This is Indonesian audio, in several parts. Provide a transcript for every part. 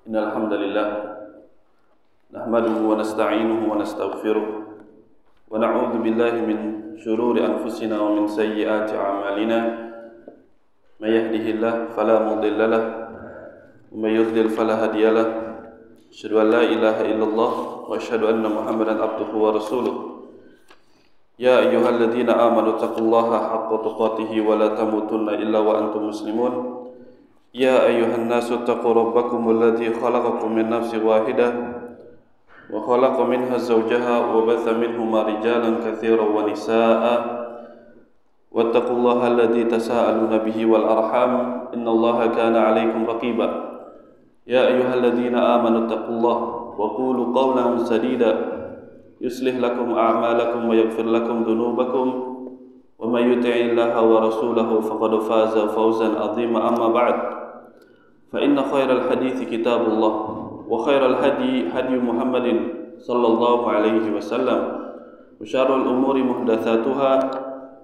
Innal hamdalillah nahmaduhu wa nasta'inuhu wa nastaghfiruh wa na'udzu billahi min shururi anfusina wa min sayyiati a'malina may yahdihillahu fala mudilla lahu wa may yudlil fala hadiya lahu asyhadu an la ilaha illallah wa asyhadu anna Muhammadan abduhu wa rasuluh ya ayyuhalladzina amanu taqullaha haqqa tuqatih wa la tamutunna illa wa antum muslimun ya ayyuhan nasu taqu rabbakumul ladzi khalaqakum min nafsin wahidah wa khalaqa minha zawjaha wa batha minhuma rijalan katsiran wa nisaa'a wattaqullaha alladzi tasaaluna bihi wal arham innallaha kana 'alaykum raqiba ya ayyuhalladzina amanu taqullaha wa qulu qawlan sadida yuslih lakum a'malakum wa yaghfir lakum dhunubakum wa may yuti'illaha wa rasulahu faqad faza fawzan 'azima amma ba'd fa inna khairal hadithi kitabullah wa khairal hadi hadi Muhammadin sallallahu alaihi wasallam wa syarrul umuri muhdatsatuha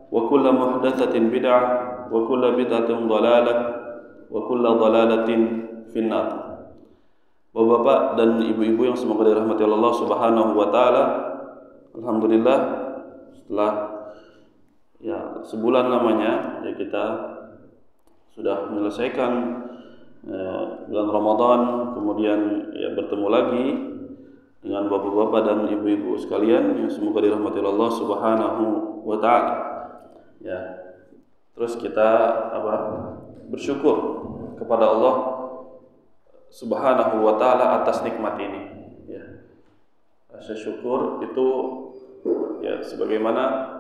wa kullu muhdatsatin bid'ah wa kullu bid'atin dhalalah wa kullu dhalalatin finnar. Bapak-bapak dan ibu-ibu yang semoga dirahmati Allah Subhanahu wa taala, alhamdulillah setelah sebulan lamanya kita sudah menyelesaikan bulan Ramadan, kemudian bertemu lagi dengan bapak-bapak dan ibu-ibu sekalian yang semoga dirahmati Allah Subhanahu wa taala. Terus kita bersyukur kepada Allah Subhanahu wa taala atas nikmat ini. Rasa syukur itu sebagaimana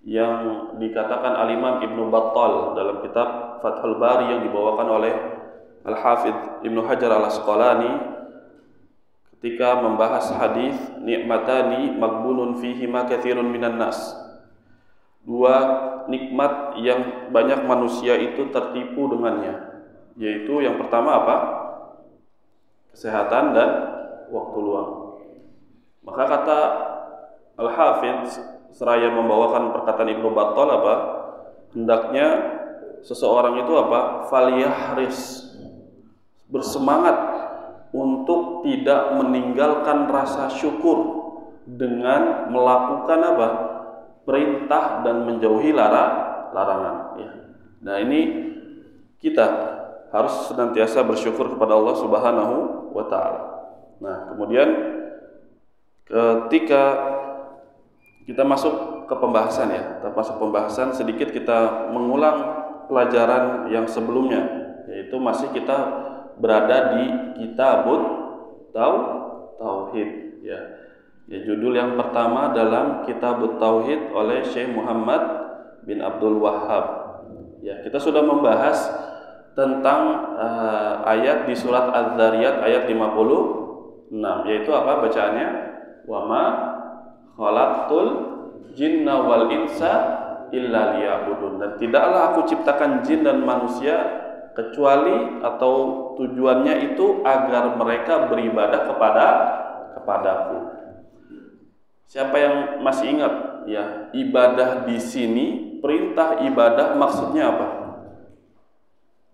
yang dikatakan Al-Imam Ibnu Battal dalam kitab Fathul Bari yang dibawakan oleh Al-Hafidh Ibnu Hajar Al-Asqalani ketika membahas hadis ni'matani maghbunun fihima katsirun minan nas. Dua nikmat yang banyak manusia itu tertipu dengannya, yaitu yang pertama apa? Kesehatan dan waktu luang. Maka kata Al-Hafidh seraya membawakan perkataan Ibnu Battal hendaknya seseorang itu faliyahris, bersemangat untuk tidak meninggalkan rasa syukur dengan melakukan perintah dan menjauhi larangan. Nah, ini kita harus senantiasa bersyukur kepada Allah Subhanahu wa taala. Nah, kemudian ketika kita masuk ke pembahasan, sedikit kita mengulang pelajaran yang sebelumnya, yaitu masih kita berada di Kitabut Tauhid. Judul yang pertama dalam Kitabut Tauhid oleh Syekh Muhammad bin Abdul Wahhab. Kita sudah membahas tentang ayat di surat Az-Zariyat ayat 56, yaitu bacaannya? Wa ma khalaqtul jinna wal insa illa liya'budun, dan tidaklah aku ciptakan jin dan manusia kecuali atau tujuannya itu agar mereka beribadah kepadaku. Siapa yang masih ingat ibadah di sini, perintah ibadah maksudnya apa?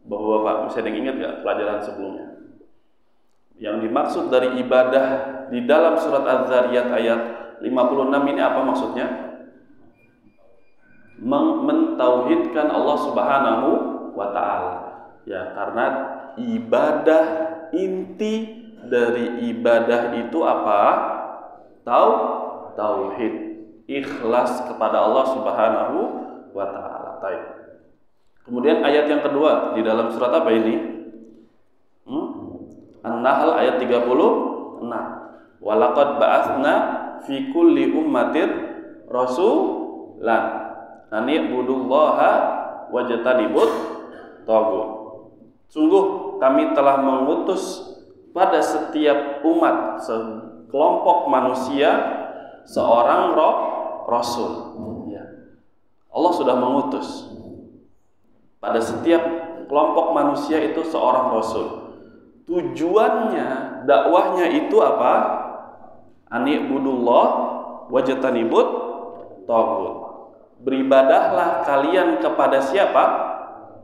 Bapak-bapak masih ada yang ingat enggak pelajaran sebelumnya? Yang dimaksud dari ibadah di dalam surat Az-Zariyat ayat 56 ini apa maksudnya? Mentauhidkan Allah Subhanahu wa taala. Karena ibadah, inti dari ibadah itu apa? Tauhid, ikhlas kepada Allah Subhanahu wa taala. Kemudian ayat yang kedua di dalam surat apa ini? An-Nahl ayat 36. Walaqad ba'atsna fi kulli ummatin rasulan an i'budullaha wajtanibut taghut. Sungguh kami telah mengutus pada setiap umat, sekelompok manusia, seorang rasul. Allah sudah mengutus pada setiap kelompok manusia itu seorang rasul. Tujuannya, dakwahnya itu apa? Ani'budullah wajtanibut taghut. Beribadahlah kalian kepada siapa?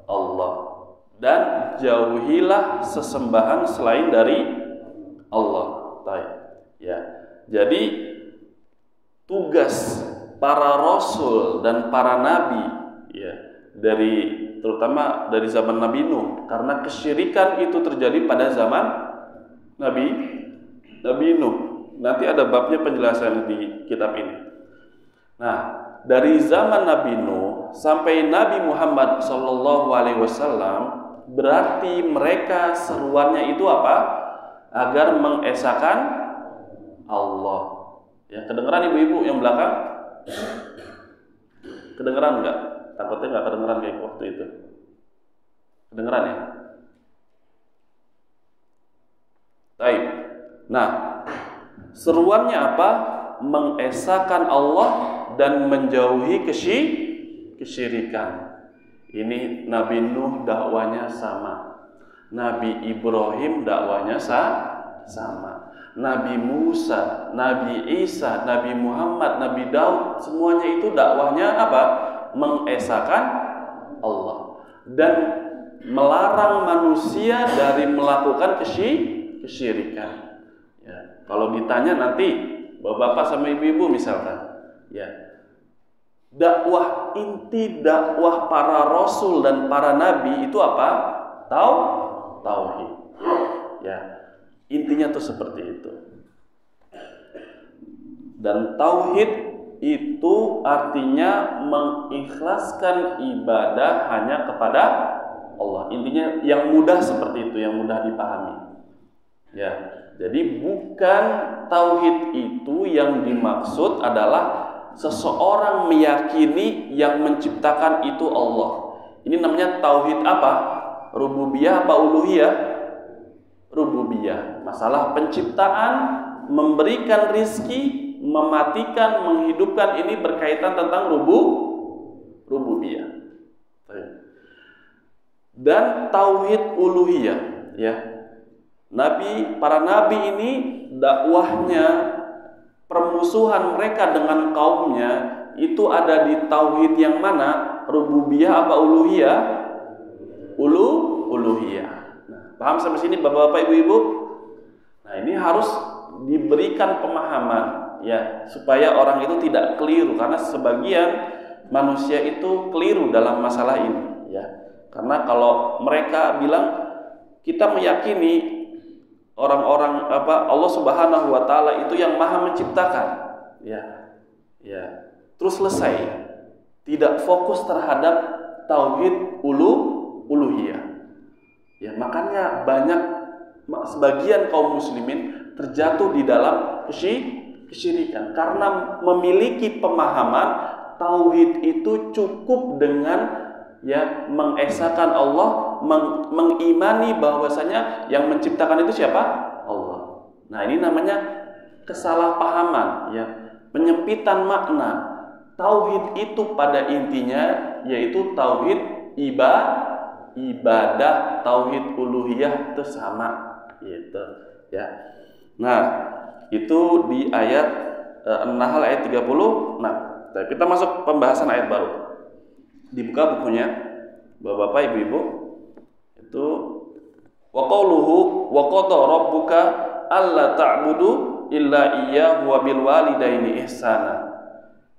Allah. Dan jauhilah sesembahan selain dari Allah. Ya. Jadi tugas para rasul dan para nabi, ya, terutama dari zaman Nabi Nuh, karena kesyirikan itu terjadi pada zaman Nabi Nuh. Nanti ada babnya penjelasan di kitab ini. Nah, dari zaman Nabi Nuh sampai Nabi Muhammad SAW, berarti mereka seruannya itu apa? Agar mengesahkan Allah. Ya, kedengeran ibu-ibu yang belakang? Kedengeran nggak? Takutnya nggak kedengeran kayak waktu itu. Kedengeran ya? Baik. Nah, seruannya apa? Mengesahkan Allah dan menjauhi kesyirikan. Ini Nabi Nuh dakwanya sama, Nabi Ibrahim dakwanya sama, Nabi Musa, Nabi Isa, Nabi Muhammad, Nabi Daud, semuanya itu dakwahnya apa? Mengesahkan Allah dan melarang manusia dari melakukan kesyirikan. Ya, kalau ditanya nanti bapak-bapak sama ibu-ibu misalkan, ya, inti dakwah para rasul dan para nabi itu apa? Tauhid. Ya, intinya tuh seperti itu. Dan tauhid itu artinya mengikhlaskan ibadah hanya kepada Allah. Intinya yang mudah seperti itu, yang mudah dipahami. Ya, jadi bukan tauhid itu yang dimaksud adalah seseorang meyakini yang menciptakan itu Allah. Ini namanya tauhid apa? Rububiyah apa uluhiyah? Rububiyah. Masalah penciptaan, memberikan rizki, mematikan, menghidupkan, ini berkaitan tentang rububiyah. Dan tauhid uluhiyah, ya. Para nabi ini dakwahnya, permusuhan mereka dengan kaumnya itu ada di tauhid yang mana? Rububiyah apa uluhiyah? Uluhiyah. Nah, paham sampai sini bapak-bapak, ibu-ibu? Nah, ini harus diberikan pemahaman, ya, supaya orang itu tidak keliru, karena sebagian manusia itu keliru dalam masalah ini, ya. Karena kalau mereka bilang kita meyakini orang-orang Allah Subhanahu wa taala itu yang Maha menciptakan, ya. Terus selesai. Tidak fokus terhadap tauhid uluhiyah. Ya, makanya sebagian kaum muslimin terjatuh di dalam kesyirikan karena memiliki pemahaman tauhid itu cukup dengan, ya, mengesahkan Allah, mengimani bahwasanya yang menciptakan itu siapa? Allah. Nah, ini namanya kesalahpahaman, ya, penyempitan makna. Tauhid itu pada intinya yaitu tauhid ibadah, tauhid uluhiyah itu sama, gitu, ya. Nah, itu di ayat An-Nahl ayat 30. Nah, kita masuk pembahasan ayat baru. Dibuka bukunya, bapak-bapak, ibu-ibu. Itu wa qauluhu wa qada rabbuka alla ta'budu illa iyyahu wa bil walidaini ihsana.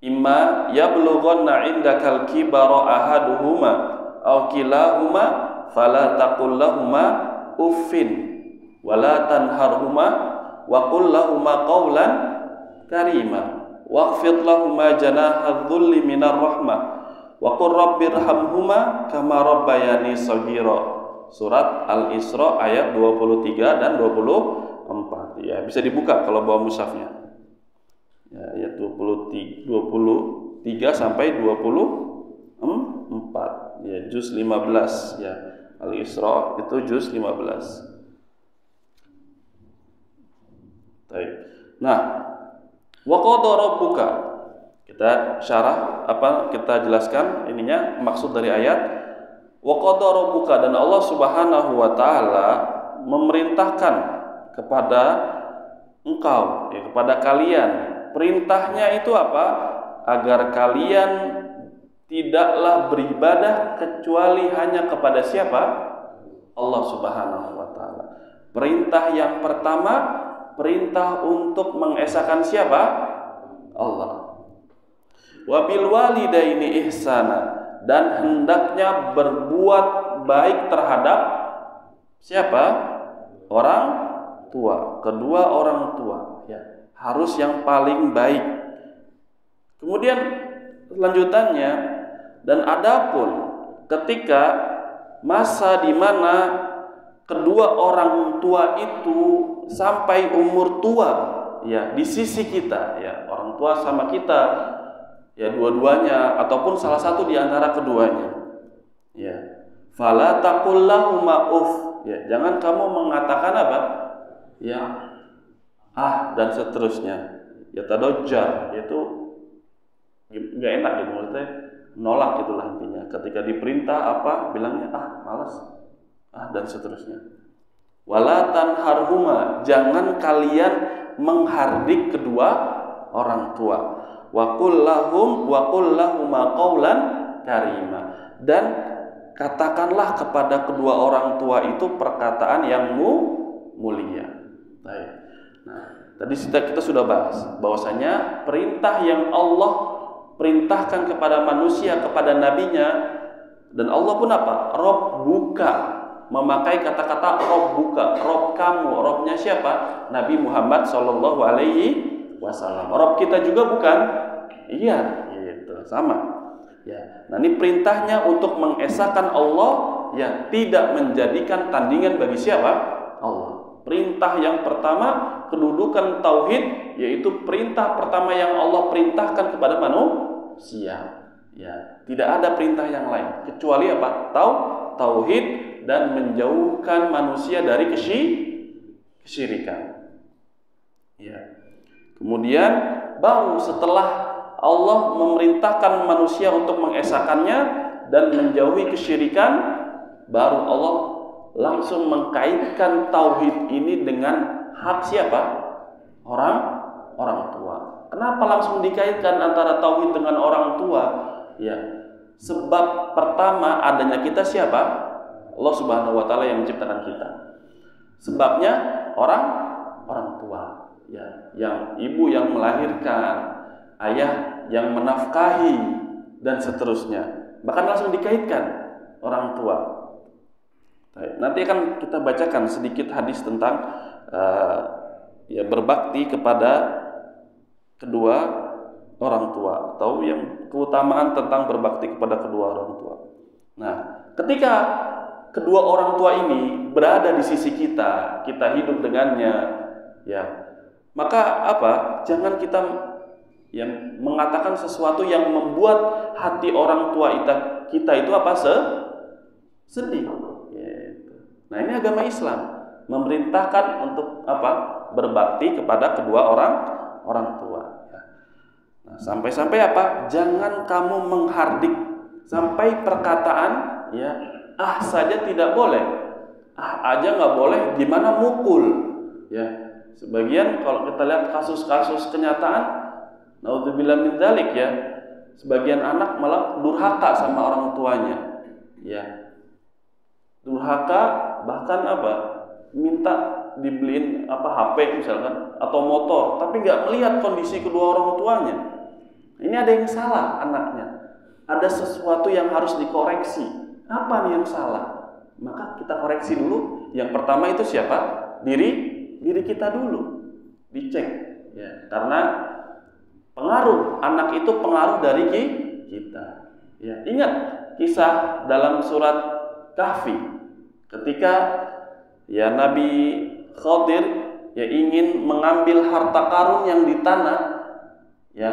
Imma yablughanna 'indakal kibara ahaduhuma aw kilahuma fala taqul lahumā uffin wa la tanharhuma wa qul lahumā qawlan karīma wakhfid lahumā janāha dhulli minar rahmah wa qur rabbirhamhuma kama rabbayani shaghira. Surat Al-Isra ayat 23 dan 24. Ya, bisa dibuka kalau bawa mushafnya. Ya, ayat 23 sampai 24. Ya, juz 15, ya. Al-Isra itu juz 15. Baik. Nah, wa qada rabbuka. Kita syarah kita jelaskan ininya maksud dari ayat wa qada rabbuka, dan Allah Subhanahu wa taala memerintahkan kepada engkau, ya, kepada kalian. Perintahnya itu apa? Agar kalian tidaklah beribadah kecuali hanya kepada siapa? Allah Subhanahu wa taala. Perintah yang pertama, perintah untuk mengesahkan siapa? Allah. Wa bil walidaini ihsana, dan hendaknya berbuat baik terhadap siapa? Orang tua, kedua orang tua, ya. Harus yang paling baik. Kemudian lanjutannya, dan adapun ketika masa di mana kedua orang tua itu sampai umur tua, ya, di sisi kita, ya, orang tua sama kita, ya, dua-duanya ataupun salah satu di antara keduanya, ya, fala taqul lahuma uff, ya, jangan kamu mengatakan apa, ya, dan seterusnya, ya, tadojjar, itu nggak enak gitu, maksudnya nolak gitulah intinya. Ketika diperintah apa, bilangnya malas, dan seterusnya. Wala tanharhuma, jangan kalian menghardik kedua orang tua. Wa qul lahuma qaulan karima, dan katakanlah kepada kedua orang tua itu perkataan yang mulia. Baik. Nah, tadi kita sudah bahas bahwasanya perintah yang Allah perintahkan kepada manusia, kepada nabinya, dan Allah pun apa? Rob buka, memakai kata-kata Rob buka, Rob kamu, Robnya siapa? Nabi Muhammad Shallallahu Alaihi Wasallam. Rob kita juga bukan? Iya, itu sama. Ya, nah ini perintahnya untuk mengesahkan Allah, ya, tidak menjadikan tandingan bagi siapa? Allah. Perintah yang pertama, kedudukan tauhid, yaitu perintah pertama yang Allah perintahkan kepada manusia. Ya, tidak ada perintah yang lain kecuali apa? Tauhid, dan menjauhkan manusia dari kesyirikan. Ya. Kemudian baru setelah Allah memerintahkan manusia untuk mengesahkannya dan menjauhi kesyirikan, baru Allah langsung mengkaitkan tauhid ini dengan hak siapa? Orang tua. Kenapa langsung dikaitkan antara tauhid dengan orang tua? Ya, sebab pertama adanya kita siapa? Allah Subhanahu wa taala yang menciptakan kita. Sebabnya orang tua, ya, yang ibu yang melahirkan, ayah yang menafkahi, dan seterusnya. Bahkan langsung dikaitkan orang tua. Nanti akan kita bacakan sedikit hadis tentang ya, berbakti kepada kedua orang tua, atau yang keutamaan tentang berbakti kepada kedua orang tua. Nah, ketika kedua orang tua ini berada di sisi kita hidup dengannya, ya, maka apa? Jangan kita yang mengatakan sesuatu yang membuat hati orang tua kita itu apa? Sedih. Nah, ini agama Islam memerintahkan untuk apa? Berbakti kepada kedua orang tua. Nah, sampai-sampai apa? Jangan kamu menghardik, sampai perkataan, ya, saja tidak boleh. Aja nggak boleh, gimana mukul? Ya, sebagian kalau kita lihat kasus-kasus kenyataan, naudzubillah min dzalik, ya, sebagian anak malah durhaka sama orang tuanya. Ya. Durhaka, bahkan apa? Minta dibeliin HP misalkan atau motor, tapi nggak melihat kondisi kedua orang tuanya. Ini ada yang salah anaknya. Ada sesuatu yang harus dikoreksi. Apa nih yang salah? Maka kita koreksi dulu. Yang pertama itu siapa? Diri kita dulu. Dicek, ya. Karena pengaruh anak itu pengaruh dari kita. Ya, ingat kisah dalam surat Kahfi, ketika, ya, Nabi Khadir, ya, ingin mengambil harta karun yang di tanah, ya,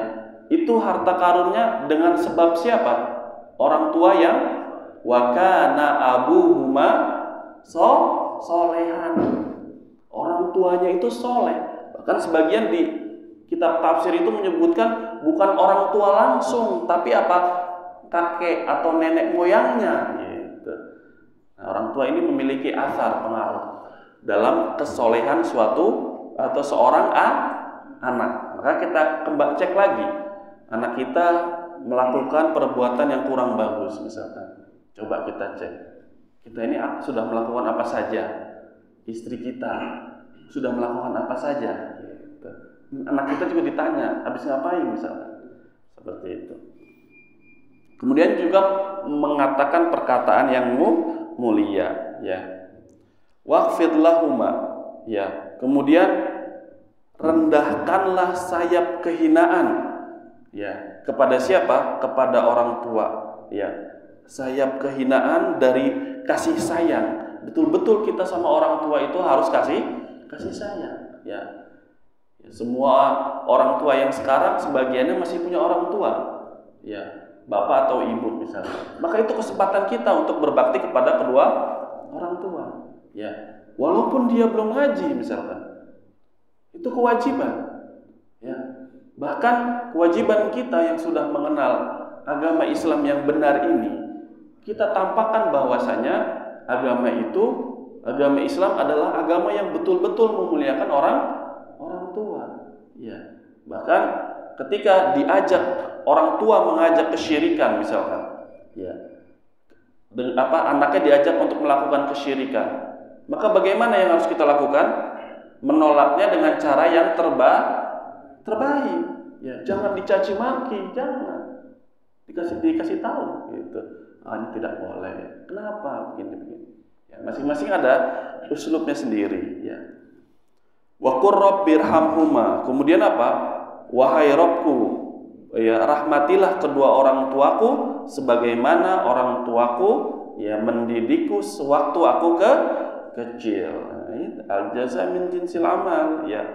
itu harta karunnya dengan sebab siapa? Orang tua yang wakana abuhuma solehan. Orang tuanya itu soleh. Bahkan sebagian di kitab tafsir itu menyebutkan bukan orang tua langsung, tapi apa? Kakek atau nenek moyangnya. Nah, orang tua ini memiliki asar pengaruh dalam kesolehan suatu atau seorang anak. Maka kita cek lagi, anak kita melakukan perbuatan yang kurang bagus misalkan, coba kita cek. Kita ini sudah melakukan apa saja, istri kita sudah melakukan apa saja, gitu. Anak kita juga ditanya habis ngapain misalnya, seperti itu. Kemudian juga mengatakan perkataan yang mulia, ya. Waqfid lahuma, ya. Kemudian rendahkanlah sayap kehinaan, ya. Kepada siapa? Kepada orang tua, ya. Sayap kehinaan dari kasih sayang. Betul-betul kita sama orang tua itu harus kasih sayang, ya. Semua orang tua yang sekarang sebagiannya masih punya orang tua, ya. Bapak atau ibu misalnya, maka itu kesempatan kita untuk berbakti kepada kedua orang tua, ya, walaupun dia belum ngaji misalkan, itu kewajiban, ya. Bahkan kewajiban kita yang sudah mengenal agama Islam yang benar ini, kita tampakkan bahwasanya agama Islam adalah agama yang betul-betul memuliakan orang tua, ya. Bahkan ketika diajak orang tua mengajak kesyirikan misalkan, ya, anaknya diajak untuk melakukan kesyirikan, maka bagaimana yang harus kita lakukan? Menolaknya dengan cara yang terbaik, ya. Jangan dicaci maki, jangan dikasih tahu, gitu. Ini tidak boleh. Kenapa begini? Ya, masing-masing ada uslubnya sendiri, ya. Wa qur rabbirhamhuma. Kemudian apa? Wahai Rabbku, ya, rahmatilah kedua orang tuaku sebagaimana orang tuaku, ya, mendidikku sewaktu aku kecil. Al-jaza min jinsil amal, ya.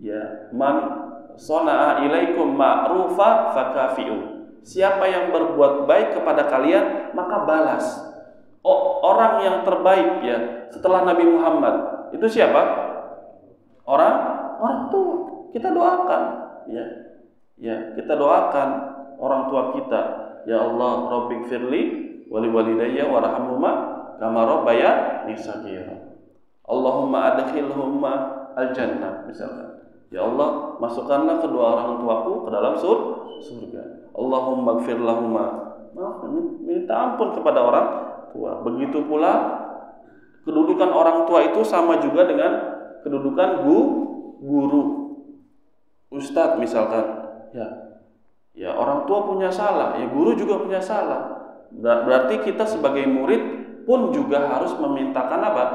Ya, man sona'a ilaikum ma'rufa fakafi'u. Siapa yang berbuat baik kepada kalian, maka balas. Orang yang terbaik, ya, setelah Nabi Muhammad itu siapa? Orang tua. Kita doakan, ya. Ya, kita doakan orang tua kita. Ya Allah, Rabbighfirli wa liwalidayya warhamhuma kama rabbayani shaghira. Allahumma adkhilhumma al-jannah misalkan. Ya Allah, masukkanlah kedua orang tuaku ke dalam surga. Allahumma ighfir lahumma. Minta ampun kepada orang tua. Begitu pula kedudukan orang tua itu sama juga dengan kedudukan guru. Ustadz misalkan, ya orang tua punya salah, ya guru juga punya salah. Berarti kita sebagai murid pun juga harus memintakan apa?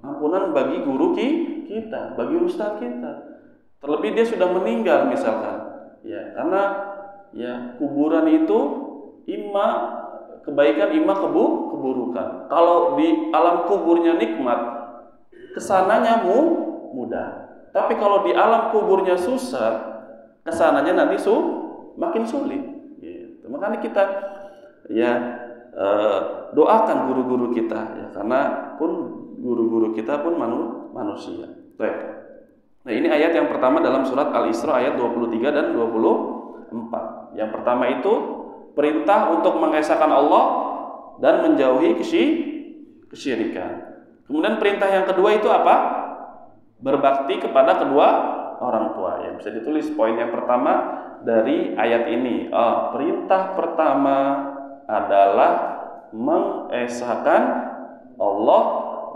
Ampunan bagi guru kita, bagi ustadz kita. Terlebih dia sudah meninggal misalkan, ya, karena ya kuburan itu imma kebaikan, imma keburukan. Kalau di alam kuburnya nikmat, kesananya mudah. Tapi kalau di alam kuburnya susah, kesananya nanti makin sulit. Gitu. Makanya kita, ya, doakan guru-guru kita, ya, karena pun guru-guru kita pun manusia. Baik. Nah, ini ayat yang pertama dalam surat Al-Isra ayat 23 dan 24. Yang pertama itu perintah untuk mengesahkan Allah dan menjauhi kesyirikan. Kemudian perintah yang kedua itu apa? Berbakti kepada kedua orang tua, ya. Bisa ditulis poin yang pertama dari ayat ini. Perintah pertama adalah mengesahkan Allah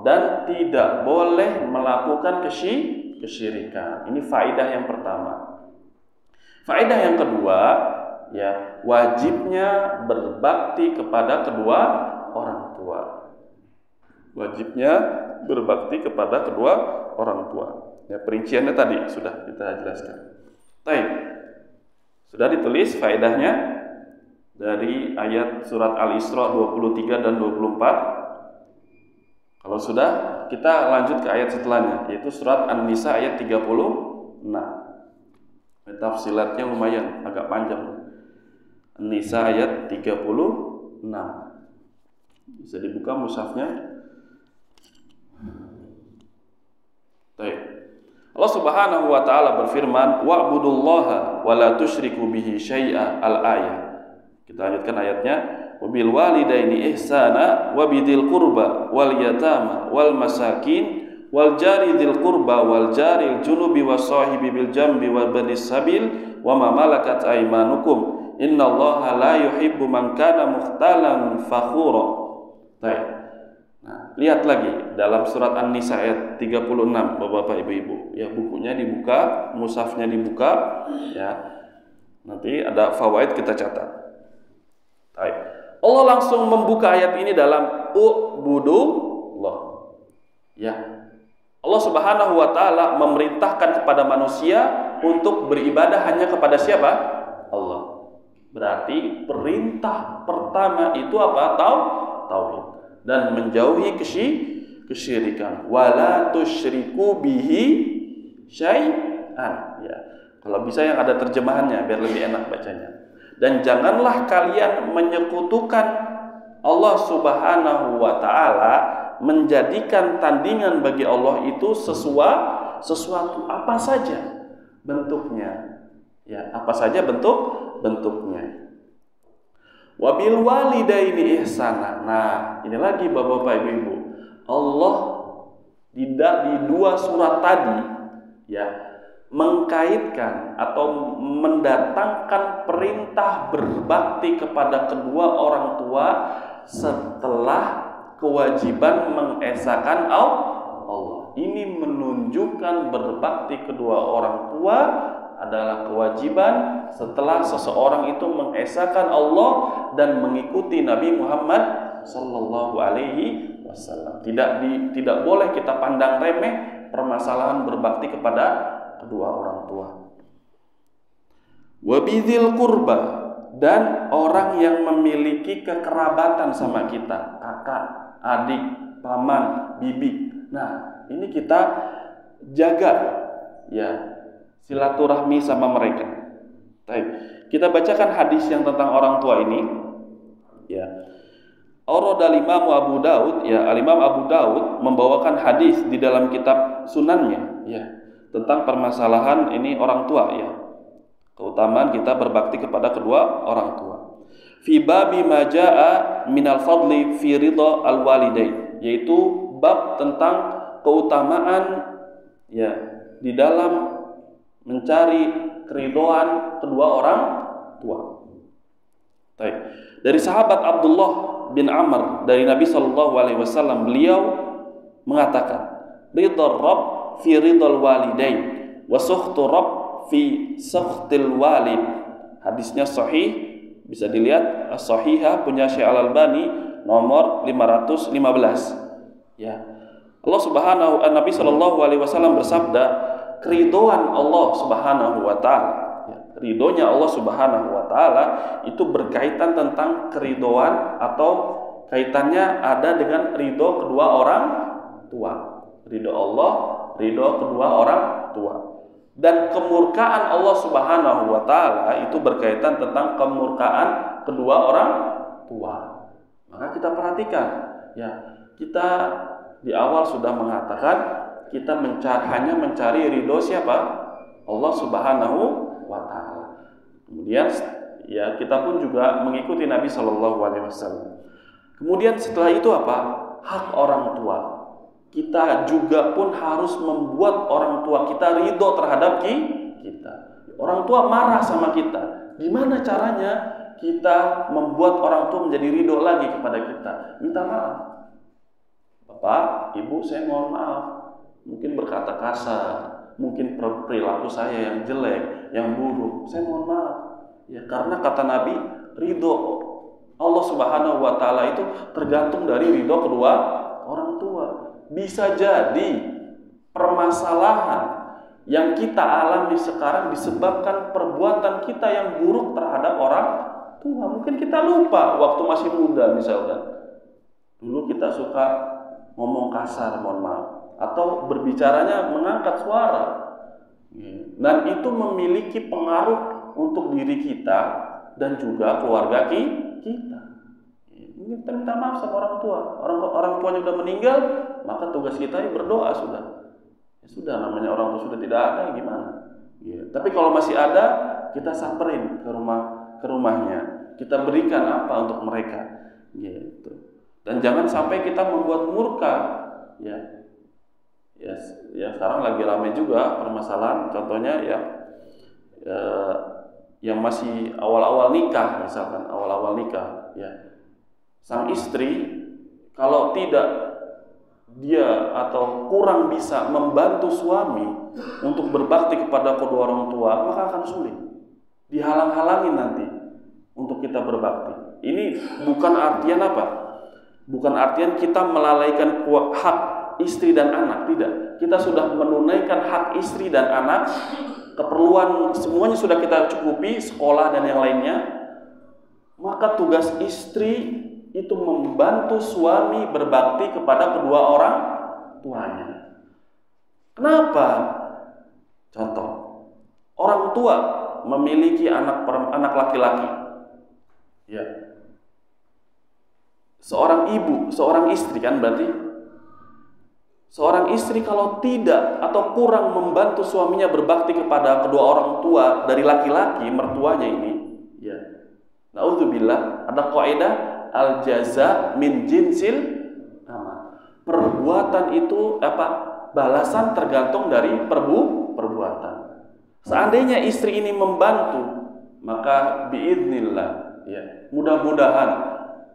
dan tidak boleh melakukan kesyirikan. Ini faedah yang pertama. Faedah yang kedua, ya, wajibnya berbakti kepada kedua orang tua. Wajibnya berbakti kepada kedua orang tua. Ya, perinciannya tadi sudah kita jelaskan. Baik. Sudah ditulis faedahnya dari ayat surat Al-Isra 23 dan 24. Kalau sudah, kita lanjut ke ayat setelahnya, yaitu surat An-Nisa ayat 36. Tafsilatnya lumayan agak panjang. An-Nisa ayat 36. Bisa dibuka mushafnya. Baik. Allah Subhanahu wa taala berfirman, "Wa'budullaha wa la tusyriku bihi syai'a." Al-ayat. Kita lanjutkan ayatnya, "Wabil walidaini ihsana wa bidil qurba wal yatama wal masakin wal jari dzil qurba wal jaril junubi wasahibi bil jambi wa banis sabil wa ma malakat aymanukum. Innallaha la yuhibbu man kana mukhtalan fakhura." Baik. Nah, lihat lagi dalam surat An-Nisa ayat 36, Bapak Ibu. Ya, bukunya dibuka, mushafnya dibuka, ya. Nanti ada fawaid kita catat. Baik. Allah langsung membuka ayat ini dalam ubudullah. Ya. Allah Subhanahu wa taala memerintahkan kepada manusia untuk beribadah hanya kepada siapa? Allah. Berarti perintah pertama itu apa? Tauhid. Dan menjauhi kesyirikan. Wala tusyriku bihi syai'an. Ya. Kalau bisa yang ada terjemahannya biar lebih enak bacanya. Dan janganlah kalian menyekutukan Allah Subhanahu wa taala, menjadikan tandingan bagi Allah itu sesuatu apa saja bentuknya. Ya, apa saja bentuknya. Wabil walidaini ihsana. Nah, ini lagi Bapak Ibu. Allah di dua surat tadi ya mengkaitkan atau mendatangkan perintah berbakti kepada kedua orang tua setelah kewajiban mengesahkan Allah. Ini menunjukkan berbakti kedua orang tua adalah kewajiban setelah seseorang itu mengesahkan Allah dan mengikuti Nabi Muhammad sallallahu alaihi wasallam. Tidak boleh kita pandang remeh permasalahan berbakti kepada kedua orang tua. Wabidzil qurba, dan orang yang memiliki kekerabatan sama kita, kakak, adik, paman, bibi. Nah, ini kita jaga ya silaturahmi sama mereka. Baik, kita bacakan hadis yang tentang orang tua ini. Ya, Al Imam Abu Daud, ya Al Imam Abu Daud membawakan hadis di dalam kitab Sunannya, ya tentang permasalahan ini orang tua, ya keutamaan kita berbakti kepada kedua orang tua. Fi babi majaa minal fadli fi ridha al walidain, yaitu bab tentang keutamaan ya di dalam mencari keridhaan kedua orang tua. Baik. Dari sahabat Abdullah bin Amr dari Nabi sallallahu alaihi wasallam, beliau mengatakan, ridha Rabb fi ridhal walidain wa sukhtu Rabb fi sukhtil walid. Hadisnya sahih, bisa dilihat as-sahihah punya Syekh Al-Albani nomor 515. Ya. Nabi sallallahu alaihi wasallam bersabda, keridhaan Allah Subhanahu wa taala, ya, ridhonya Allah Subhanahu wa taala itu berkaitan tentang keridhaan atau kaitannya ada dengan ridho kedua orang tua. Ridho Allah, ridho kedua orang tua. Dan kemurkaan Allah Subhanahu wa taala itu berkaitan tentang kemurkaan kedua orang tua. Maka kita perhatikan, ya, kita di awal sudah mengatakan kita hanya mencari ridho siapa? Allah Subhanahu wa taala. Kemudian ya kita pun juga mengikuti Nabi sallallahu alaihi wasallam. Kemudian setelah itu apa? Hak orang tua. Kita juga pun harus membuat orang tua kita ridho terhadap kita. Orang tua marah sama kita. Gimana caranya kita membuat orang tua menjadi ridho lagi kepada kita? Minta maaf. Bapak, Ibu, saya mohon maaf. Mungkin berkata kasar, mungkin perilaku saya yang jelek, yang buruk, saya mohon maaf. Ya, karena kata Nabi, ridho Allah Subhanahu wa taala itu tergantung dari ridho kedua orang tua. Bisa jadi permasalahan yang kita alami sekarang disebabkan perbuatan kita yang buruk terhadap orang tua. Mungkin kita lupa waktu masih muda misalkan. Dulu kita suka ngomong kasar, mohon maaf, atau berbicaranya mengangkat suara, dan itu memiliki pengaruh untuk diri kita dan juga keluarga kita. Mungkin kita minta maaf sama orang tua. Orang tuanya sudah meninggal, maka tugas kita berdoa sudah. Ya sudah, namanya orang tua sudah tidak ada, gimana? Ya. Tapi kalau masih ada, kita samperin ke rumahnya, kita berikan apa untuk mereka, gitu. Dan jangan sampai kita membuat murka, ya. Ya sekarang lagi ramai juga permasalahan, contohnya yang masih awal-awal nikah, misalkan awal-awal nikah, ya sang istri kalau tidak dia atau kurang bisa membantu suami untuk berbakti kepada kedua orang tua, maka akan sulit. Dihalang-halangin nanti untuk kita berbakti. Ini bukan artian apa? Bukan artian kita melalaikan hak istri dan anak, tidak. Kita sudah menunaikan hak istri dan anak, keperluan semuanya sudah kita cukupi, sekolah dan yang lainnya. Maka tugas istri itu membantu suami berbakti kepada kedua orang tuanya. Kenapa? Contoh, orang tua memiliki anak laki-laki. Ya. Seorang ibu, seorang istri kan berarti. Seorang istri kalau tidak atau kurang membantu suaminya berbakti kepada kedua orang tua dari laki-laki mertuanya ini, ya. Naudzubillah, ada kaidah al-jaza min jinsil amal. Perbuatan itu balasan tergantung dari perbuatan. Seandainya istri ini membantu, maka biidznillah, ya, mudah-mudahan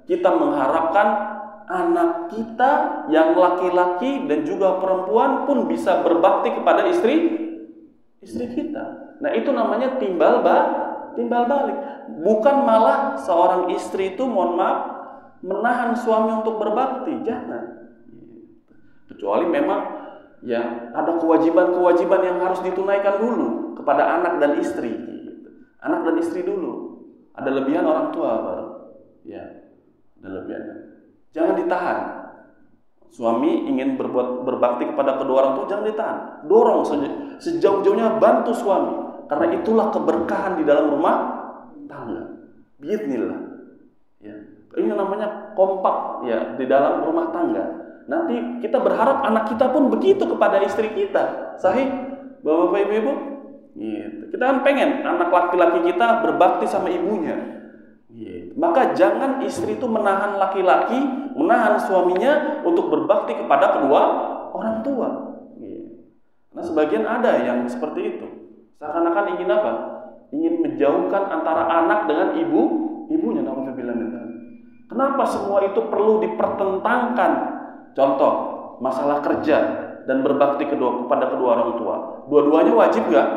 kita mengharapkan anak kita yang laki-laki dan juga perempuan pun bisa berbakti kepada istri kita. Nah, itu namanya timbal balik. Bukan malah seorang istri itu, mohon maaf, menahan suami untuk berbakti, jangan. Kecuali memang ya ada kewajiban-kewajiban yang harus ditunaikan dulu kepada anak dan istri. Anak dan istri dulu. Ada lebihan orang tua baru. Ya, ada lebihannya. Jangan ditahan. Suami ingin berbakti kepada kedua orang tua, jangan ditahan. Dorong sejauh-jauhnya, bantu suami. Karena itulah keberkahan di dalam rumah tangga. Biidznillah. Ya. Ini namanya kompak ya di dalam rumah tangga. Nanti kita berharap anak kita pun begitu kepada istri kita. Sahih? Bapak-bapak, ibu-ibu? Gitu. Kita kan pengen anak laki-laki kita berbakti sama ibunya. Maka jangan istri itu menahan laki-laki, menahan suaminya untuk berbakti kepada kedua orang tua. Nah, sebagian ada yang seperti itu. Seakan-akan ingin apa? Ingin menjauhkan antara anak dengan ibunya. Naudzubillah min dzalik. Kenapa semua itu perlu dipertentangkan? Contoh, masalah kerja dan berbakti kepada kedua orang tua. Dua-duanya wajib nggak?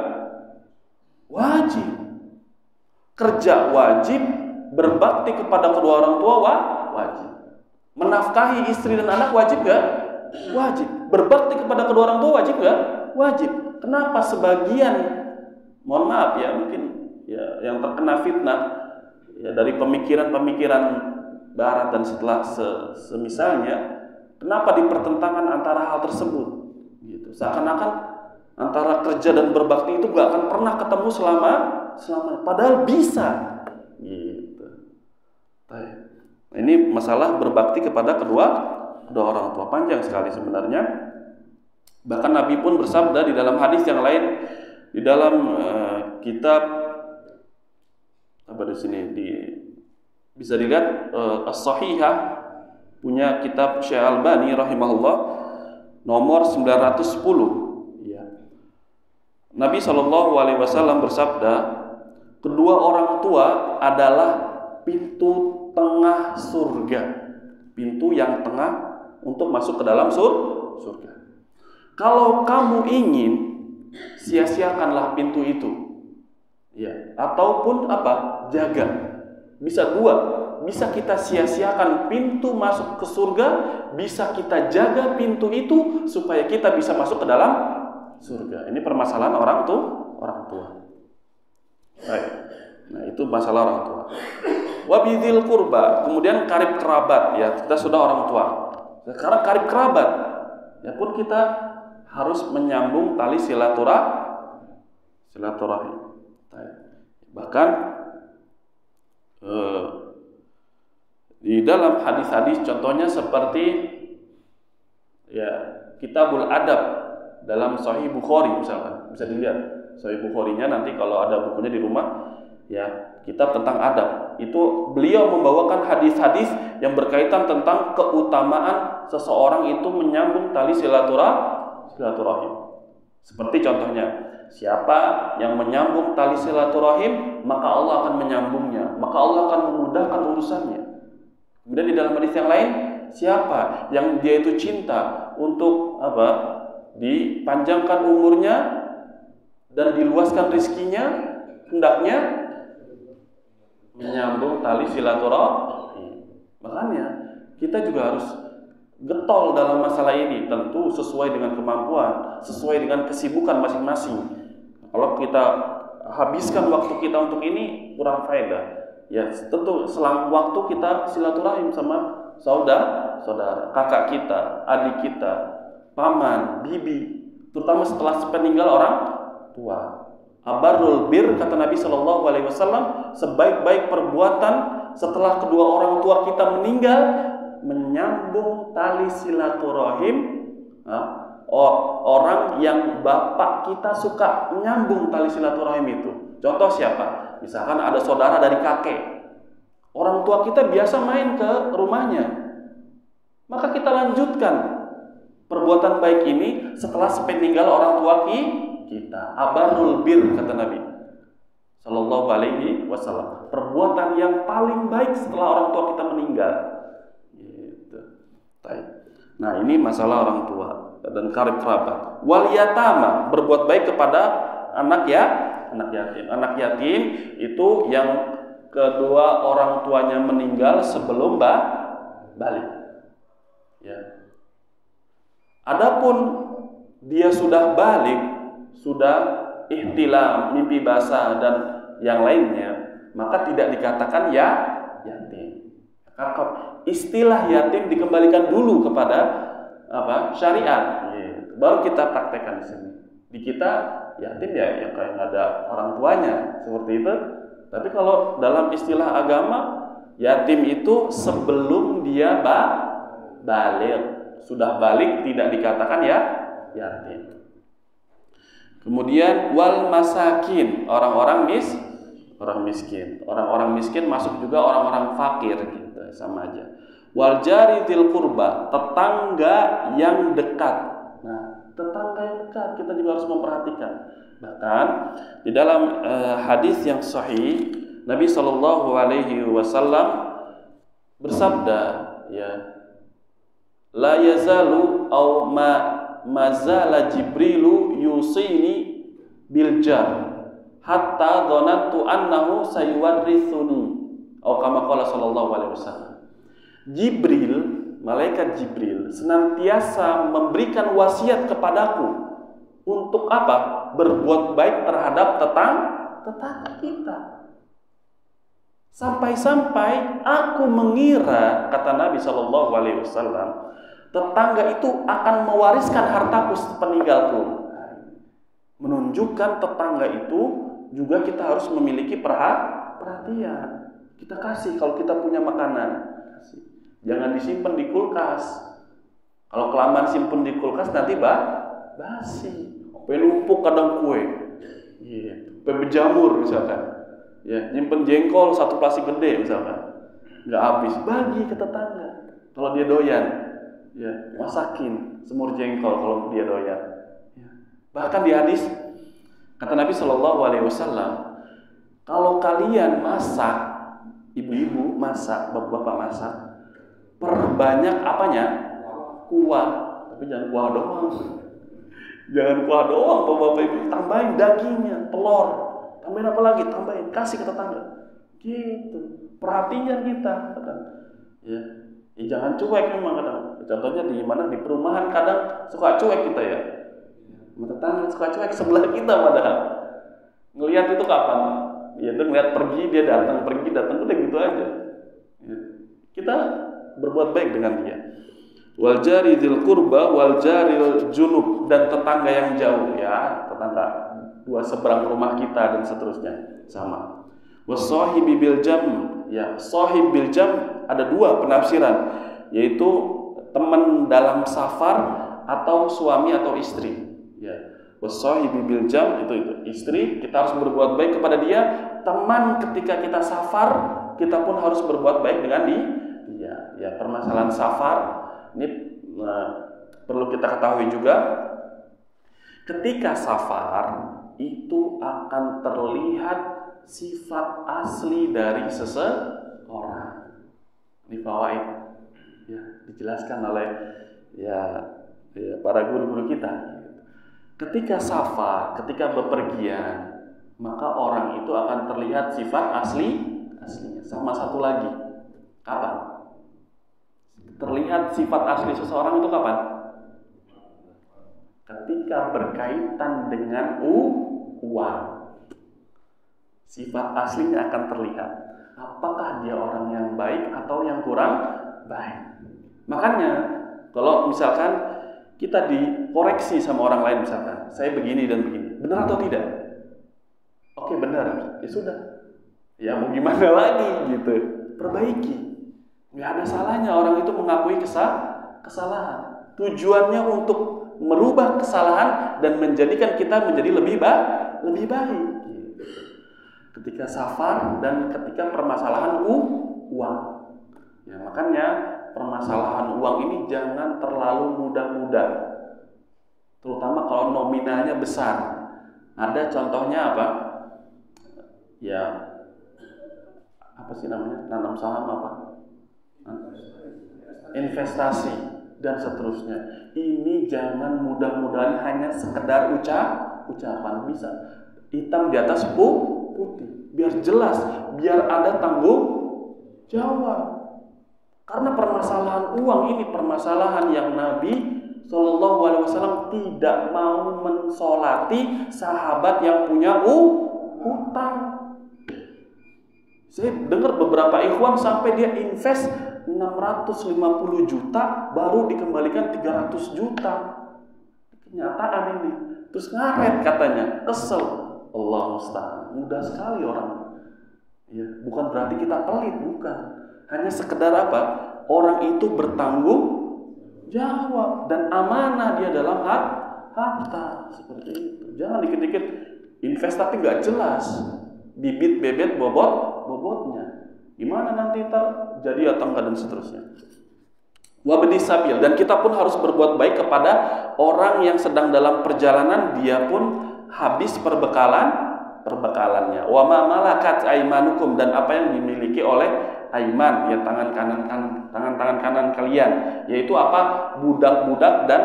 Wajib. Kerja wajib, berbakti kepada kedua orang tua wajib. Menafkahi istri dan anak wajib gak? Wajib. Berbakti kepada kedua orang tua wajib gak? Wajib. Kenapa sebagian, mohon maaf ya, mungkin ya yang terkena fitnah ya dari pemikiran-pemikiran barat dan setelah semisalnya, kenapa dipertentangkan antara hal tersebut? Gitu. Seakan-akan antara kerja dan berbakti itu gak akan pernah ketemu selama padahal bisa. Gitu. Nah, ini masalah berbakti kepada kedua orang tua, panjang sekali sebenarnya. Bahkan Nabi pun bersabda di dalam hadis yang lain, di dalam kitab apa di sini bisa dilihat As-Sahihah punya kitab Syekh Albani rahimahullah nomor 910. Ya. Nabi SAW bersabda, kedua orang tua adalah pintu tengah surga. Pintu yang tengah untuk masuk ke dalam surga. Kalau kamu ingin, sia-siakanlah pintu itu. Ya, ataupun jaga. Bisa dua. Bisa kita sia-siakan pintu masuk ke surga, bisa kita jaga pintu itu supaya kita bisa masuk ke dalam surga. Ini permasalahan orang tua. Baik. Nah, itu masalah orang tua. Wabidzil qurba, kemudian karib kerabat, ya, kita sudah orang tua. Sekarang karib kerabat, ya pun kita harus menyambung tali silaturahim. Bahkan di dalam hadis-hadis contohnya seperti ya Kitabul Adab dalam Sahih Bukhari misalkan, bisa dilihat Sahih Bukharinya nanti kalau ada bukunya di rumah, ya, kitab tentang adab. Itu beliau membawakan hadis-hadis yang berkaitan tentang keutamaan seseorang itu menyambung tali silaturahim. Seperti contohnya, siapa yang menyambung tali silaturahim, maka Allah akan menyambungnya, maka Allah akan memudahkan urusannya. Kemudian di dalam hadis yang lain, siapa yang dia itu cinta untuk dipanjangkan umurnya dan diluaskan rezekinya, hendaknya menyambung tali silaturahim. Makanya kita juga harus getol dalam masalah ini, tentu sesuai dengan kemampuan, sesuai dengan kesibukan masing-masing. Kalau kita habiskan waktu kita untuk ini kurang faedah, ya tentu selang waktu kita silaturahim sama saudara, kakak kita, adik kita, paman, bibi, terutama setelah peninggal orang tua. Abarul bir, kata Nabi Shallallahu Alaihi Wasallam, sebaik-baik perbuatan setelah kedua orang tua kita meninggal, menyambung tali silaturahim. Orang yang bapak kita suka menyambung tali silaturahim itu. Contoh siapa? Misalkan ada saudara dari kakek, orang tua kita biasa main ke rumahnya, maka kita lanjutkan perbuatan baik ini setelah sepeninggal orang tua kita. Abarul bir, kata Nabi Shallallahu Alaihi Wasallam, perbuatan yang paling baik setelah orang tua kita meninggal. Gitu. Nah, ini masalah orang tua dan karib kerabat. Wal yatama, berbuat baik kepada anak yatim. Anak yatim itu yang kedua orang tuanya meninggal sebelum balik. Ya. Adapun dia sudah balik, sudah ihtilam, mimpi basah dan yang lainnya, maka tidak dikatakan yatim. Istilah yatim dikembalikan dulu kepada syariat. Baru kita praktekkan di sini. Di kita yatim ya yang kayak nggak ada orang tuanya, seperti itu. Tapi kalau dalam istilah agama, yatim itu sebelum dia balik. Sudah balik tidak dikatakan yatim. Kemudian wal masakin, orang-orang miskin. Orang-orang miskin masuk juga orang-orang fakir gitu, sama aja. Wal jari dzil qurba, tetangga yang dekat. Nah, tetangga yang dekat kita juga harus memperhatikan. Bahkan di dalam hadis yang sahih, Nabi Shallallahu Alaihi Wasallam bersabda, ya, la yazalu au mazala Jibrilu yusini bil jar hatta dhanantu annahu sayuwarrithuni, atau kama qala sallallahu alaihi wasallam. Jibril, malaikat Jibril senantiasa memberikan wasiat kepadaku untuk apa? Berbuat baik terhadap tetangga kita. Sampai-sampai aku mengira, kata Nabi Shallallahu Alaihi Wasallam, tetangga itu akan mewariskan hartaku sepeninggalku. Menunjukkan tetangga itu juga kita harus memiliki perhatian. Kita kasih kalau kita punya makanan. Kasih. Jangan disimpan di kulkas. Kalau kelamaan simpen di kulkas nanti basi. Penumpuk kadang kue. Berjamur misalkan. Ya, nyimpen jengkol satu plastik gede misalkan. Nggak habis, bagi ke tetangga. Kalau dia doyan, ya, masakin semur jengkol kalau dia doyan. Ya. Bahkan di hadis kata Nabi Shallallahu Alaihi Wasallam, kalau kalian masak, ibu-ibu masak, bapak-bapak masak, perbanyak apanya? Kuah. Tapi jangan kuah doang. Jangan kuah doang, bapak-bapak ibu. Tambahin dagingnya, telur. Tambahin apa lagi? Tambahin, kasih ke tetangga. Gitu. Perhatian kita. Ya. Jangan cuek memang kadang. Contohnya di mana? Di perumahan kadang suka cuek kita ya. Tetangga suka cuek sebelah kita padahal. Ngelihat itu kapan? Ya itu ngelihat pergi dia datang, udah gitu aja. Ya. Kita berbuat baik dengan dia. Wal jari dzil qurba wal jaril junub, dan tetangga yang jauh ya, tetangga dua seberang rumah kita dan seterusnya sama. Wasahibi bil jam, ya, sahib bil jam ada dua penafsiran, yaitu teman dalam safar atau suami atau istri. Ya, wasahibi bil jam itu istri, kita harus berbuat baik kepada dia. Teman ketika kita safar, kita pun harus berbuat baik dengan dia. Ya, permasalahan safar ini perlu kita ketahui juga. Ketika safar itu akan terlihat sifat asli dari seseorang. Ini fawaid. Ya, dijelaskan oleh ya para guru-guru kita. Ketika safar, ketika bepergian, maka orang itu akan terlihat sifat aslinya. Sama satu lagi, kapan? Terlihat sifat asli seseorang itu kapan? Ketika berkaitan dengan uang. Sifat aslinya akan terlihat. Apakah dia orang yang baik atau yang kurang baik? Makanya, kalau misalkan kita dikoreksi sama orang lain misalkan, saya begini dan begini, benar atau tidak? Oke, benar. Ya sudah. Ya mau gimana lagi gitu. Perbaiki. Nggak ada salahnya orang itu mengakui kesalahan. Tujuannya untuk merubah kesalahan dan menjadikan kita menjadi lebih baik. Ketika safar dan ketika permasalahan uang. Ya, makanya permasalahan uang ini jangan terlalu mudah-mudah. Terutama kalau nominalnya besar. Ada contohnya apa? Ya, apa sih namanya? Nanam saham apa? Investasi dan seterusnya. Ini jangan mudah-mudahan hanya sekedar ucapan. Bisa hitam di atas putih, biar jelas, biar ada tanggung jawab. Karena permasalahan uang ini permasalahan yang Nabi Shallallahu Alaihi Wasallam tidak mau mensolati sahabat yang punya hutang. Saya dengar beberapa ikhwan sampai dia invest 650 juta baru dikembalikan 300 juta. Kenyataan ini. Terus ngaret katanya, kesel. Allah musta'an. Mudah sekali orang. Ya, bukan berarti kita pelit, bukan. Hanya sekedar apa? Orang itu bertanggung jawab dan amanah dia dalam harta. Seperti itu. Jangan dikit-dikit invest tapi nggak jelas. Bibit bebet bobotnya. Gimana nanti jadi atau enggak dan seterusnya. Wabdi sabil, dan kita pun harus berbuat baik kepada orang yang sedang dalam perjalanan, dia pun habis perbekalannya. Wa ma malakat aimanukum, dan apa yang dimiliki oleh aiman, ya tangan kanan kalian, yaitu apa? Budak-budak dan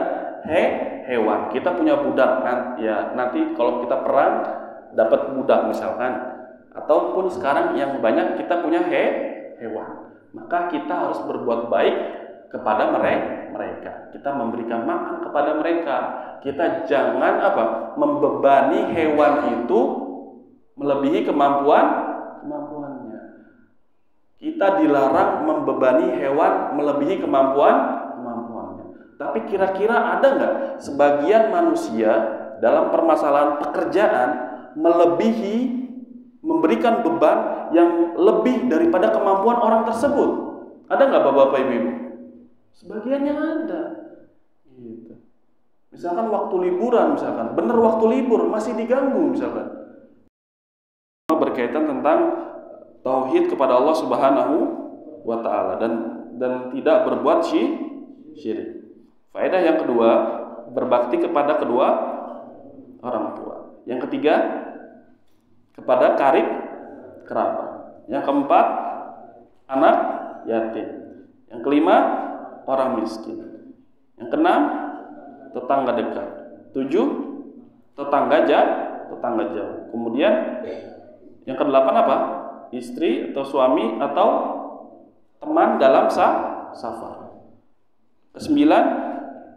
hewan. Kita punya budak kan, ya nanti kalau kita perang dapat budak misalkan. Ataupun sekarang yang banyak kita punya hewan, maka kita harus berbuat baik kepada mereka. Kita memberikan makan kepada mereka. Kita jangan membebani hewan itu melebihi kemampuannya. Kita dilarang membebani hewan melebihi kemampuannya. Tapi kira-kira ada nggak sebagian manusia dalam permasalahan pekerjaan memberikan beban yang lebih daripada kemampuan orang tersebut? Ada nggak bapak-bapak ibu-ibu? Sebagiannya ada. Gitu. Misalkan waktu liburan, bener waktu libur masih diganggu misalkan. Berkaitan tentang tauhid kepada Allah Subhanahu wa Ta'ala dan tidak berbuat syirik. Faedah yang kedua, berbakti kepada kedua orang tua. Yang ketiga, kepada kerabat. Yang keempat, anak yatim. Yang kelima, orang miskin. Yang keenam, tetangga dekat. 7, tetangga jauh. Kemudian yang kedelapan apa? Istri atau suami atau teman dalam safar. Kesembilan,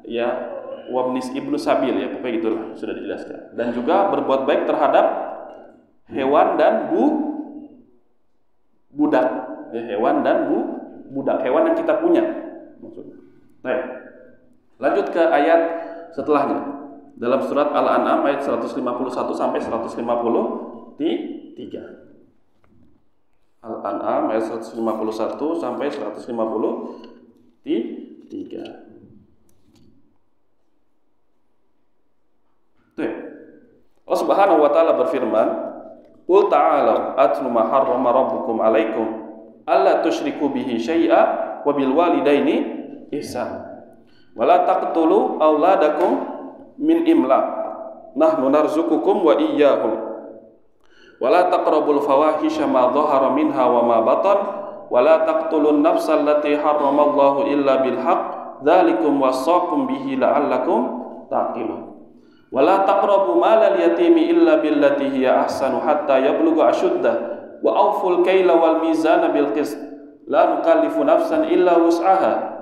ya wabnis ibnu sabil, ya pokoknya gitulah, sudah dijelaskan. Dan juga berbuat baik terhadap hewan dan budak, ya, hewan dan budak, hewan yang kita punya. Baik. Lanjut ke ayat setelahnya. Dalam surat Al-An'am ayat 151 sampai 153. Al-An'am ayat 151 sampai 153. Allah Subhanahu wa Ta'ala berfirman, "Qul ta'alu atlu ma harrama rabbukum 'alaikum alla tusyriku bihi syai'a wa bil walidaini ihsan wa la taqtulu auladakum min imlaq nahnu narzuqukum wa iyyahum wa la taqrabul fawahisha ma dhahara minha wa ma batan wa la taqtulun nafsal lati harramallahu illa bil haqq dzalikum wassaqum bihi la'allakum taqilun. Wa la taqrabu malal yatimi illa billati hiya ahsanu hatta yablugha ashuddah wa awful kaila wal mizana bil qist la nukallifu nafsan illa wus'aha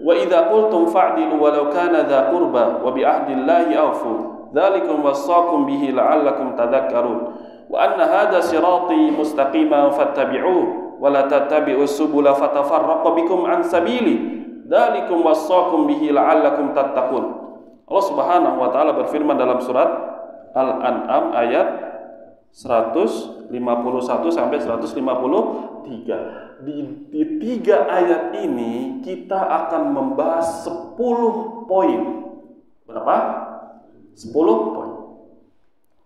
wa idza qultum fa'dilu walau kana dha qurba wa bi ahdillahi awfu dzalikum wassaqum bihi la'allakum tadhakkarun wa anna hadha sirati mustaqiman fattabi'uhu wa la tattabi'us subula fatafarraqu bikum an sabili dzalikum wassaqum bihi la'allakum tattaqun. Allah Subhanahu wa taala berfirman dalam surat Al-An'am ayat 151 sampai 153. Di tiga ayat ini kita akan membahas 10 poin. Berapa? 10 poin.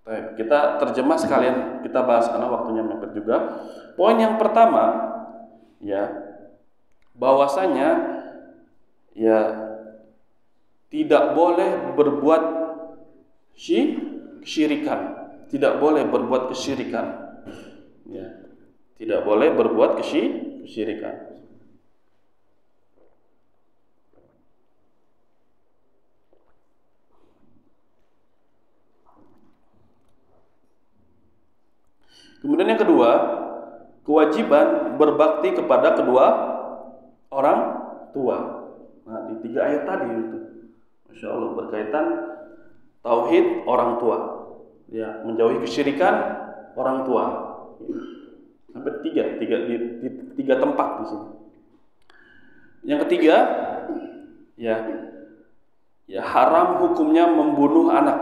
Baik, kita terjemah sekalian, kita bahas karena waktunya mepet juga. Poin yang pertama, ya, bahwasanya ya tidak boleh berbuat kesyirikan, tidak boleh berbuat kesyirikan, ya, tidak boleh berbuat kesyirikan. Kemudian yang kedua, kewajiban berbakti kepada kedua orang tua. Nah, di tiga ayat tadi itu, Masya Allah, berkaitan tauhid orang tua, ya, menjauhi kesyirikan orang tua, sampai di tiga tempat di sini. Yang ketiga, ya haram hukumnya membunuh anak,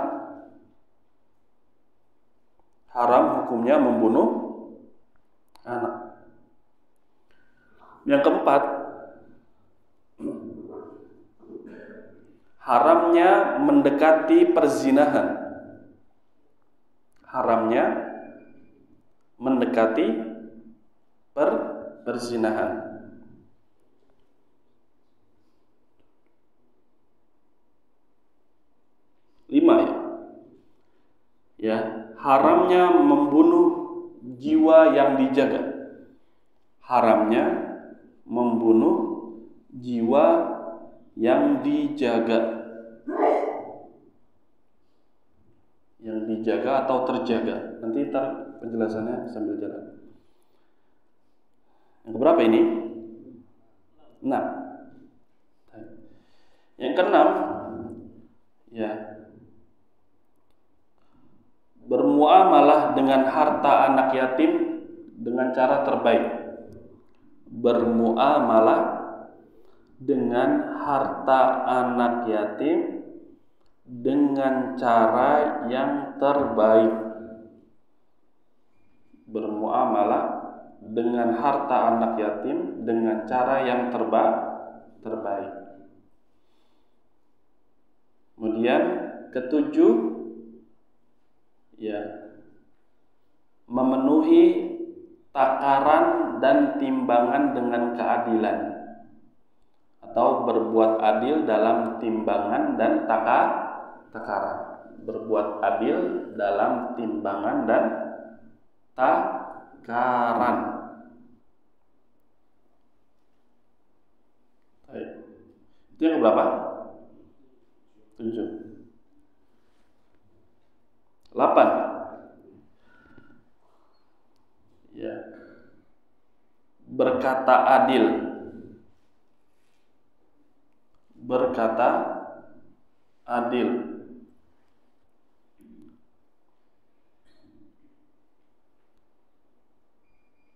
haram hukumnya membunuh anak. Yang keempat, haramnya mendekati perzinahan, haramnya mendekati perzinahan. Lima, ya, haramnya membunuh jiwa yang dijaga, haramnya membunuh jiwa yang dijaga, atau terjaga. Nanti ntar penjelasannya sambil jalan. Yang keberapa ini? 6. Yang keenam, ya, bermuamalah dengan harta anak yatim dengan cara terbaik. Bermuamalah dengan harta anak yatim dengan cara yang terbaik. Bermuamalah dengan harta anak yatim dengan cara yang terbaik. Kemudian ketujuh, ya, memenuhi takaran dan timbangan dengan keadilan, atau berbuat adil dalam timbangan dan takaran. Berbuat adil dalam timbangan dan takaran. Itu yang berapa? 7. 8. Ya, berkata adil. Berkata adil.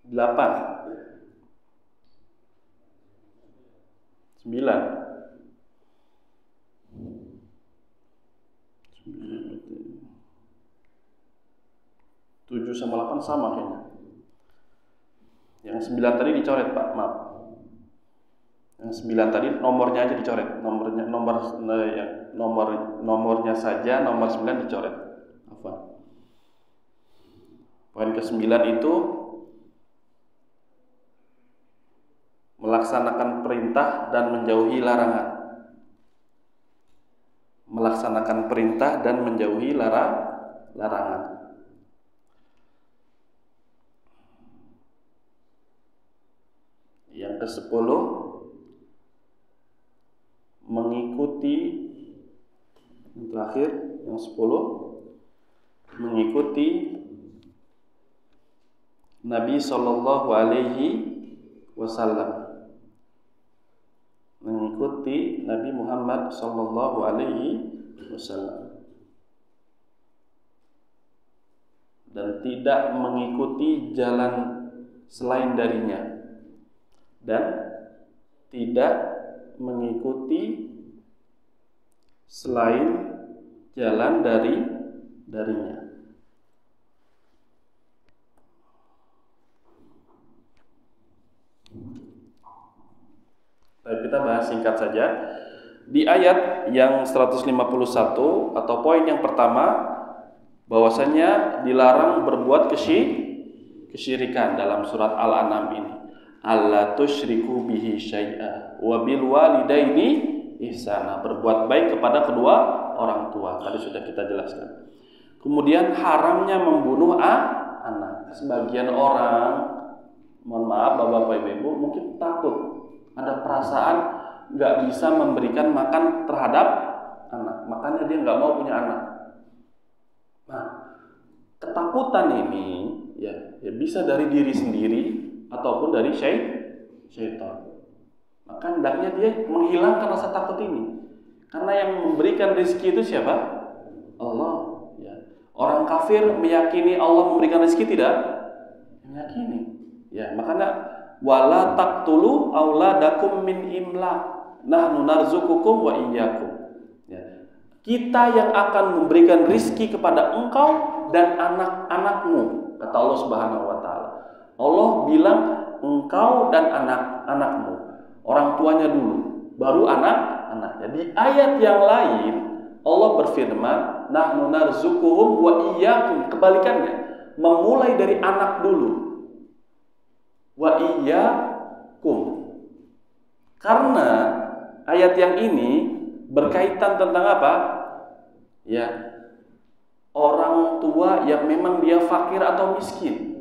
8. 9. 7 sama 8 sama kayaknya. Yang 9 tadi dicoret, Pak, maaf. Yang 9 tadi nomornya aja dicoret. Nomornya saja, nomor 9 dicoret. Apa? Poin ke-9 itu melaksanakan perintah dan menjauhi larangan. Melaksanakan perintah dan menjauhi larangan. ke-10 mengikuti, yang terakhir yang 10 mengikuti Nabi Sallallahu Alaihi Wasallam, mengikuti Nabi Muhammad Sallallahu Alaihi Wasallam, dan tidak mengikuti jalan selain darinya, dan tidak mengikuti selain jalan darinya. Baik, kita bahas singkat saja. Di ayat yang 151 atau poin yang pertama, bahwasanya dilarang berbuat kesyirikan dalam surat Al-An'am ini. Alla tusyriku bihi syai'a wa bil walidaini ihsana, berbuat baik kepada kedua orang tua. Tadi sudah kita jelaskan. Kemudian haramnya membunuh anak. Sebagian orang, mohon maaf Bapak Ibu, mungkin takut, ada perasaan nggak bisa memberikan makan terhadap anak, makanya dia nggak mau punya anak. Nah, ketakutan ini ya bisa dari diri sendiri ataupun dari syaitan. Maka hendaknya dia menghilangkan rasa takut ini, karena yang memberikan rezeki itu siapa? Allah. Ya. Orang kafir meyakini Allah memberikan rezeki tidak? Meyakini. Ya, makanya wala taqtulu auladakum min imlaq nahnu narzuqukum wa iyyakum. Ya. Kita yang akan memberikan rizki kepada engkau dan anak-anakmu, kata Allah Subhanahu wa taala. Allah bilang engkau dan anak-anakmu, orang tuanya dulu, baru anak-anaknya. Di ayat yang lain Allah berfirman nahnu narzuquhum wa iyyakum, kebalikannya, memulai dari anak dulu. Wa iyyakum. Karena ayat yang ini berkaitan tentang apa? Ya, orang tua yang memang dia fakir atau miskin,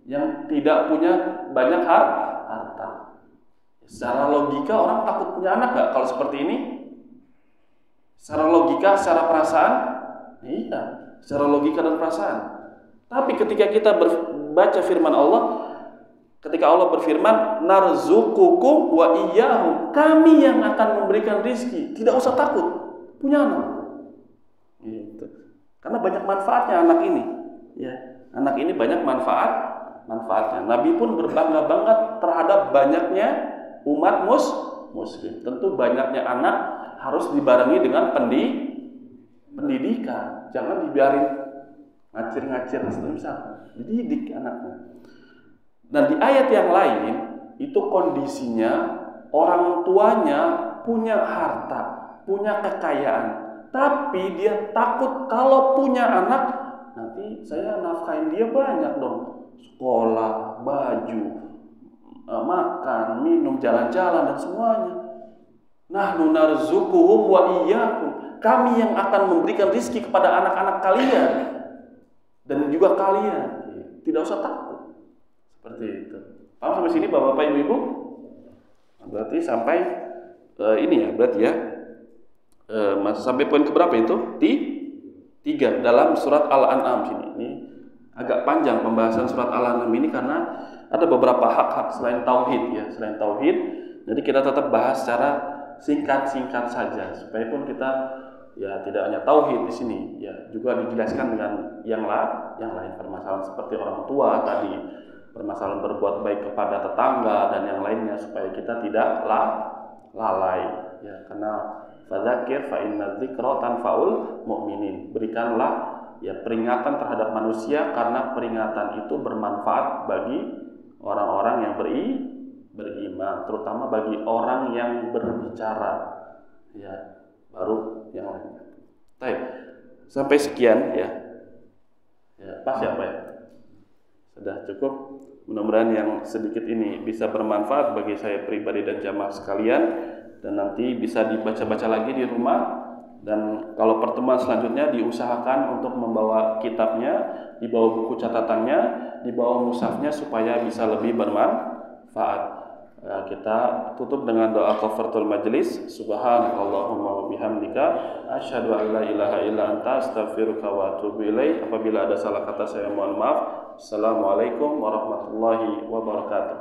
yang tidak punya banyak harta. Secara logika orang takut punya anak nggak kalau seperti ini? Secara logika, secara perasaan, iya, secara logika dan perasaan. Tapi ketika kita baca firman Allah, ketika Allah berfirman, narzuqukum wa iyyahum, kami yang akan memberikan rizki, tidak usah takut punya anak. Gitu. Karena banyak manfaatnya anak ini. Ya, anak ini banyak manfaatnya. Nabi pun berbangga-bangga terhadap banyaknya umat muslim. Tentu banyaknya anak harus dibarengi dengan pendidikan. Jangan dibiarin ngacir-ngacir, misalnya dididik anaknya. Dan di ayat yang lain itu kondisinya orang tuanya punya harta, punya kekayaan, tapi dia takut kalau punya anak nanti saya nafkahin dia banyak dong, sekolah, baju, makan, minum, jalan-jalan dan semuanya. Nahnu narzuquhum wa iyyakum, kami yang akan memberikan rizki kepada anak-anak kalian dan juga kalian. Tidak usah takut. Seperti itu. Paham sampai sini Bapak Ibu? Berarti sampai ini ya, berarti ya. Sampai poin keberapa itu? 3 dalam surat Al-An'am sini. Ini agak panjang pembahasan surat Al-An'am ini karena ada beberapa hak-hak selain tauhid ya, selain tauhid. Jadi kita tetap bahas secara singkat-singkat saja supaya pun kita ya tidak hanya tauhid di sini, ya juga dijelaskan dengan yang lain permasalahan seperti orang tua tadi, permasalahan berbuat baik kepada tetangga dan yang lainnya supaya kita tidak lalai ya, karena fadzakir fa inna dzikra tanfaul mu'minin, berikanlah ya peringatan terhadap manusia karena peringatan itu bermanfaat bagi orang-orang yang beriman, terutama bagi orang yang berbicara ya, baru yang lainnya. Baik, sampai sekian ya. Ya, pas ya Pak ya? Sudah cukup. Mudah-mudahan yang sedikit ini bisa bermanfaat bagi saya pribadi dan jamaah sekalian, dan nanti bisa dibaca-baca lagi di rumah. Dan kalau pertemuan selanjutnya diusahakan untuk membawa kitabnya, dibawa buku catatannya, dibawa mushafnya supaya bisa lebih bermanfaat. Kita tutup dengan doa kafaratul majlis. Subhanakallahumma wa bihamdika asyhadu an la ilaha illa anta astaghfiruka wa atubu ilaik. Apabila ada salah kata saya mohon maaf. Assalamualaikum warahmatullahi wabarakatuh.